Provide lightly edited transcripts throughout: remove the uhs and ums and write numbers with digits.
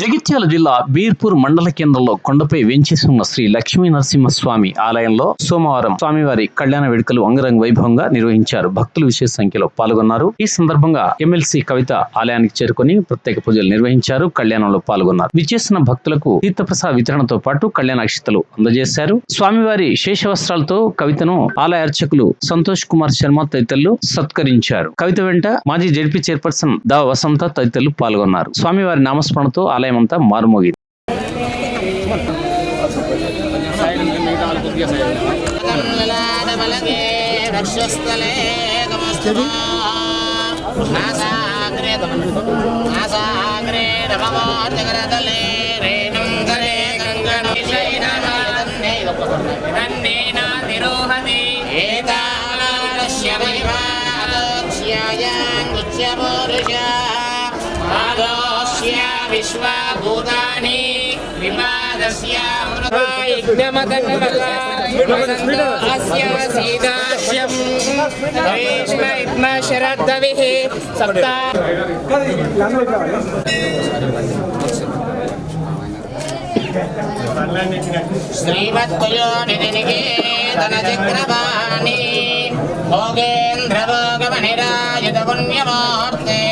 జగిత్యాల జిల్లా బీర్పూర్ మండల కేంద్రంలో కొండపై వేంచేసి ఉన్న శ్రీ లక్ష్మీ నరసింహస్వామి ఆలయంలో సోమవారం స్వామివారి కళ్యాణ వేడుకలు అంగరంగ వైభవంగా నిర్వహించారు. భక్తులు విశేష సంఖ్యలో పాల్గొన్నారు. ఈ సందర్భంగా ఎమ్మెల్సీ కవిత ఆలయానికి చేరుకుని ప్రత్యేక పూజలు నిర్వహించారు. కళ్యాణంలో పాల్గొన్నారు. విచ్చేసిన భక్తులకు తీర్థప్రసాద వితరణతో పాటు కళ్యాణ అక్షతలు అందజేశారు. స్వామివారి శేషవస్త్రాలతో కవితను ఆలయ అర్చకులు సంతోష్ కుమార్ శర్మ తదితరులు సత్కరించారు. కవిత వెంట మాజీ జడ్పీ చైర్పర్సన్ దా వసంత తదితరులు పాల్గొన్నారు. స్వామివారి నామస్మరణతో ఆలయమంతా మారుమోగింది. విశ్వభూతాని వివాదస్య శ్రీమద్వయో నిధినికేతన చక్రపాణి భోగేంద్ర భోగమనిరాజిత పుణ్యమూర్తే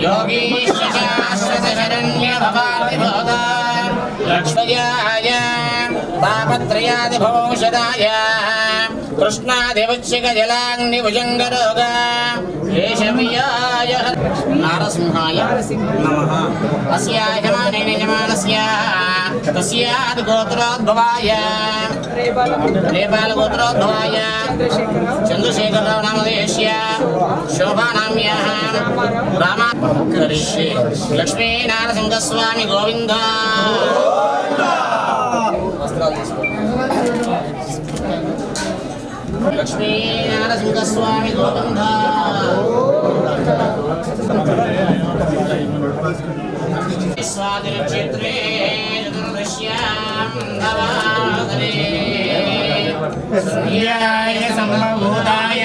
యోగీశ్వర శరణ్య భవాది భోగా లక్ష్మయాయ తాపత్రయాది భోషదాయ కృష్ణాదివచ్చిక జలాగ్ని భుజంగరోగ కేశవయాయ నారసింహాయ నమః అస్యాయ యమానేన యమానస్య తస్యాద్ గోత్రోద్భవాయ నేపాల గోత్రోద్భవాయ చంద్రశేఖరరావు నామధేయస్య శోభానామ్యాః రామ కరిష్యే లక్ష్మీ నారసింహస్వామి గోవింద. లక్ష్మీ నారసింహస్వామి గోవింద. స్వాతినక్షత్రే చతుర్దశ్యాం నవాదనే సూర్యాయ సంభూతాయ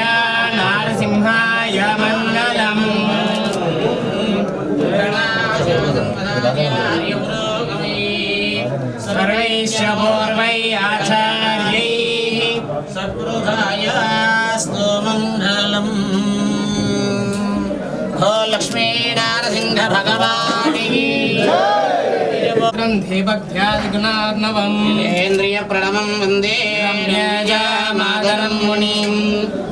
నారసింహాయ మంగళం. సర్వైశ్చ పూర్వై ఆచార్యైః సద్గురుదాయాస్తు మంగళం. ఓ లక్ష్మీ నారసింహ భగవానికి ఇంద్రియ ప్రణవం వందే మాతరం మునిం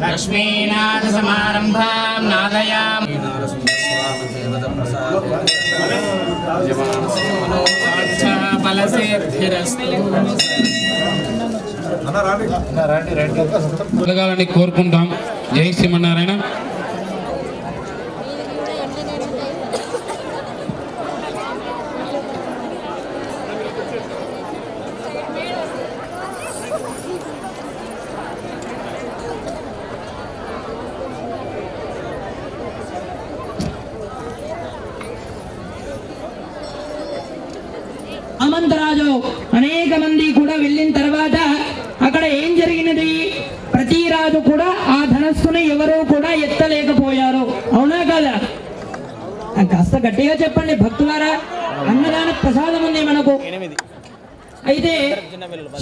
లక్ష్మీనాథ సమారంభాం నాదయామి. కలగాలని కోరుకుంటాం. జై శ్రీమన్నారాయణ. హనుమంతరాజు అనేక మంది కూడా వెళ్ళిన తర్వాత అక్కడ ఏం జరిగినది, ప్రతి రాజు కూడా ఆ ధనస్సుని ఎవరూ కూడా ఎత్తలేకపోయారు. అవునా కాదా? కాస్త గట్టిగా చెప్పండి భక్తులారా. అన్నదాన ప్రసాదం ఉంది మనకు. అయితే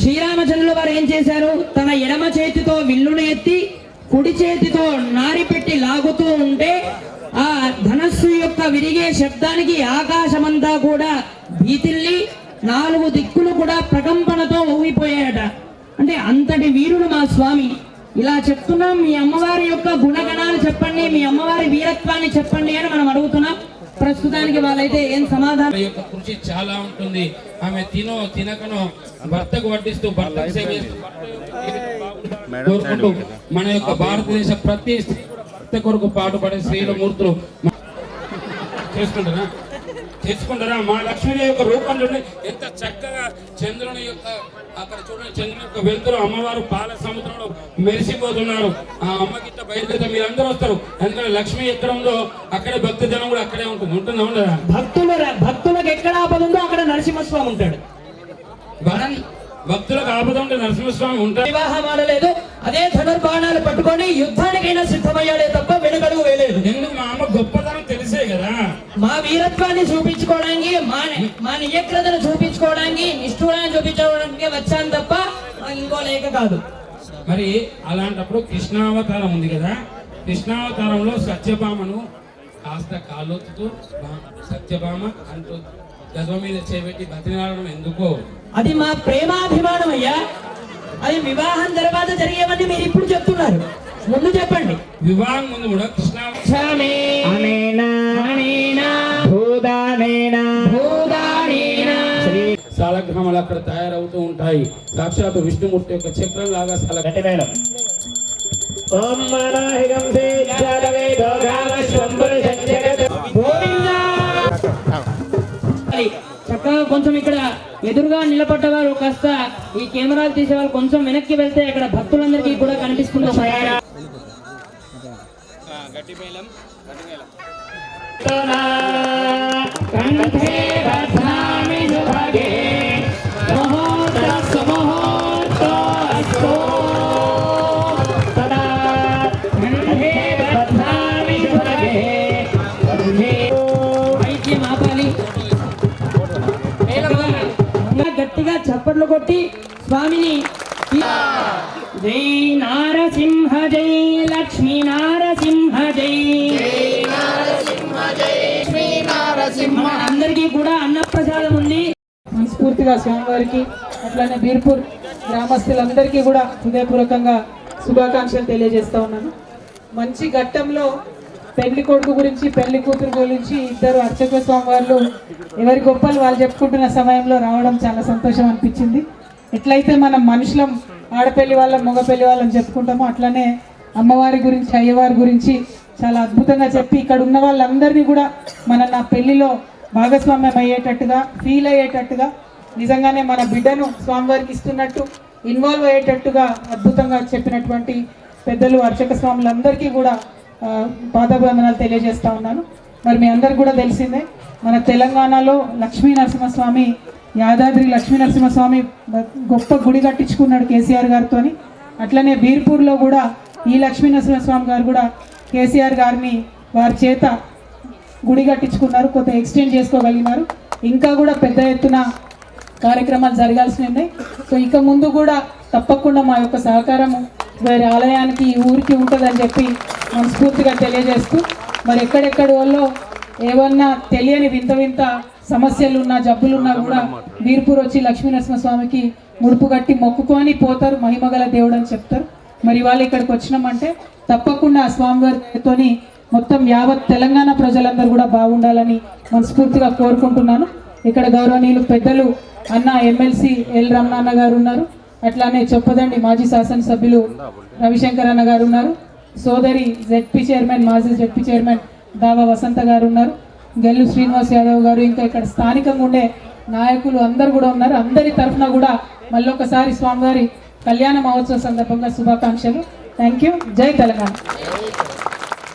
శ్రీరామచంద్రుల వారు ఏం చేశారు, తన ఎడమ చేతితో విల్లును ఎత్తి కుడి చేతితో నారి పెట్టి లాగుతూ ఉంటే ఆ ధనస్సు యొక్క విరిగే శబ్దానికి ఆకాశమంతా కూడా భీతిల్లి 4 దిక్కులు కూడా ప్రకంపనతో ఊగిపోయాయట. అంటే అంతటి వీరుడు మా స్వామి. ఇలా చెప్తున్నాం, మీ అమ్మవారి యొక్క గుణగణాలు చెప్పండి, మీ అమ్మవారి వీరత్వాన్ని చెప్పండి అని మనం అడుగుతున్నాం. ప్రస్తుతానికి వాళ్ళైతే ఏం సమాధానం. యొక్క కృషి చాలా ఉంటుంది. ఆమె తినకనో భర్తకు వడ్డిస్తూ భర్తకు సేవిస్తూ కోరుకుంటూ మన యొక్క భారతదేశ ప్రతి భర్త కొరకు పాటుపడే స్త్రీల మూర్తులు చేసుకుంటారా. మా లక్ష్మీదేవి యొక్క రూపం చూడండి ఎంత చక్కగా. చంద్రుని యొక్క అక్కడ చూడండి, చంద్రుని యొక్క వెలుతురు అమ్మవారు పాల సముద్రంలో మెరిసిపోతున్నారు. ఆ అమ్మకిట్ట బయలుదేరితే మీరు అందరూ వస్తారు. ఎందుకంటే లక్ష్మి ఎక్కడ ఉందో అక్కడే భక్తి జనం కూడా అక్కడే ఉంటుందా ఉండదా? భక్తులకు ఎక్కడ ఆపద ఉందో అక్కడ నరసింహస్వామి ఉంటాడు. భక్తులకు ఆపద ఉంటే నరసింహస్వామి ఉంటాడు. వివాహం ఆడలేదు, అదే ధనుర్బాణాలు పట్టుకొని యుద్ధానికైనా సిద్ధమయ్యాడే తప్ప వెనుకడుగు వేయలేదు. ఎందుకు? మా అమ్మ గొప్పతనం తెలిసే కదా. మా వీరత్వాన్ని చూపించుకోవడానికి మా నియక్రతను చూపించుకోవడానికి నిష్ఠూరాన్ని చూపించుకోవడానికి వచ్చాను తప్ప మాకు ఇంకో లేక కాదు. మరి అలాంటప్పుడు కృష్ణావతారం ఉంది కదా, కృష్ణావతారంలో సత్యభామను కాస్త కాళ్ళొత్తుతూ సత్యభామ అంటూ గజ మీద చేపెట్టి బతినాడడం ఎందుకో? అది మా ప్రేమాభిమానం అయ్యా. అది వివాహం తర్వాత జరిగేవన్నీ మీరు ఇప్పుడు చెప్తున్నారు, ముందు చెప్పండి. వివాహం ముందు కూడా కృష్ణ సాలగ్రామాలు అక్కడ తయారవుతూ ఉంటాయి. సాక్షాత్ విష్ణుమూర్తి యొక్క చక్రం లాగా చక్కగా కొంచెం ఇక్కడ ఎదురుగా నిలబడ్డవారు కాస్త ఈ కెమెరాలు తీసేవాళ్ళు కొంచెం వెనక్కి వెళ్తే ఇక్కడ భక్తులందరికీ కూడా కనిపిస్తుంది. గట్టిగా చప్పట్లు కొట్టి స్వామిని జై నారసింహ జై లక్ష్మీ నారసింహ జై అందరికీ కూడా అన్నప్రసాదం ఉంది. మనస్ఫూర్తిగా స్వామివారికి అట్లానే బీర్పూర్ గ్రామస్తులందరికీ కూడా హృదయపూర్వకంగా శుభాకాంక్షలు తెలియజేస్తా ఉన్నాను. మంచి ఘట్టంలో పెళ్లి కొడుకు గురించి పెళ్లి కూతురు గురించి ఇద్దరు అర్చక స్వామివార్లు ఎవరి గొప్పలు వాళ్ళు చెప్పుకుంటున్న సమయంలో రావడం చాలా సంతోషం అనిపించింది. ఎట్లయితే మనం మనుషులం ఆడపెళ్లి వాళ్ళం మగపెళ్లి వాళ్ళని చెప్పుకుంటామో అట్లనే అమ్మవారి గురించి అయ్యవారి గురించి చాలా అద్భుతంగా చెప్పి ఇక్కడ ఉన్న వాళ్ళందరినీ కూడా నా పెళ్లిలో భాగస్వామ్యం అయ్యేటట్టుగా ఫీల్ అయ్యేటట్టుగా నిజంగానే మన బిడ్డను స్వామివారికి ఇస్తున్నట్టు ఇన్వాల్వ్ అయ్యేటట్టుగా అద్భుతంగా చెప్పినటువంటి పెద్దలు అర్చక స్వాములందరికీ కూడా పాదాభివందనాలు తెలియజేస్తా ఉన్నాను. మరి మీ అందరికి కూడా తెలిసిందే, మన తెలంగాణలో లక్ష్మీ నరసింహస్వామి యాదాద్రి లక్ష్మీ నరసింహస్వామి గొప్ప గుడి కట్టించుకున్నాడు కేసీఆర్ గారితో. అట్లనే బీర్పూర్లో కూడా ఈ లక్ష్మీ నరసింహస్వామి గారు కూడా కేసీఆర్ గారిని వారి చేత గుడి కట్టించుకున్నారు, కొంత ఎక్స్టెండ్ చేసుకోగలిగినారు. ఇంకా కూడా పెద్ద ఎత్తున కార్యక్రమాలు జరగాల్సి ఉన్నాయి. సో ఇక ముందు కూడా తప్పకుండా మా యొక్క సహకారము వేరే ఆలయానికి ఈ ఊరికి ఉంటుందని చెప్పి మనస్ఫూర్తిగా తెలియజేస్తూ, మరి ఎక్కడెక్కడ వాళ్ళు ఏమన్నా తెలియని వింత వింత సమస్యలు ఉన్నా జబ్బులున్నా కూడా బీర్పూర్ వచ్చి లక్ష్మీ నరసింహస్వామికి ముడుపు కట్టి మొక్కుకొని పోతారు, మహిమగల దేవుడు అని చెప్తారు. మరి వాళ్ళు ఇక్కడికి వచ్చినామంటే తప్పకుండా ఆ స్వామివారితోని మొత్తం యావత్ తెలంగాణ ప్రజలందరూ కూడా బాగుండాలని మనస్ఫూర్తిగా కోరుకుంటున్నాను. ఇక్కడ గౌరవనీయులు పెద్దలు అన్న ఎమ్మెల్సీ ఎల్ రమణాన్న గారు ఉన్నారు, అట్లానే చొప్పదండి మాజీ శాసనసభ్యులు రవిశంకర్ అన్న గారు ఉన్నారు, సోదరి జెడ్పీ చైర్మన్ మాజీ జెడ్పీ చైర్మన్ దావా వసంత గారు ఉన్నారు, గెల్లు శ్రీనివాస్ యాదవ్ గారు, ఇంకా ఇక్కడ స్థానికంగా ఉండే నాయకులు అందరు కూడా ఉన్నారు. అందరి తరఫున కూడా మళ్ళొకసారి స్వామివారి కళ్యాణ మహోత్సవ సందర్భంగా శుభాకాంక్షలు. Thank you. జై తెలంగాణ.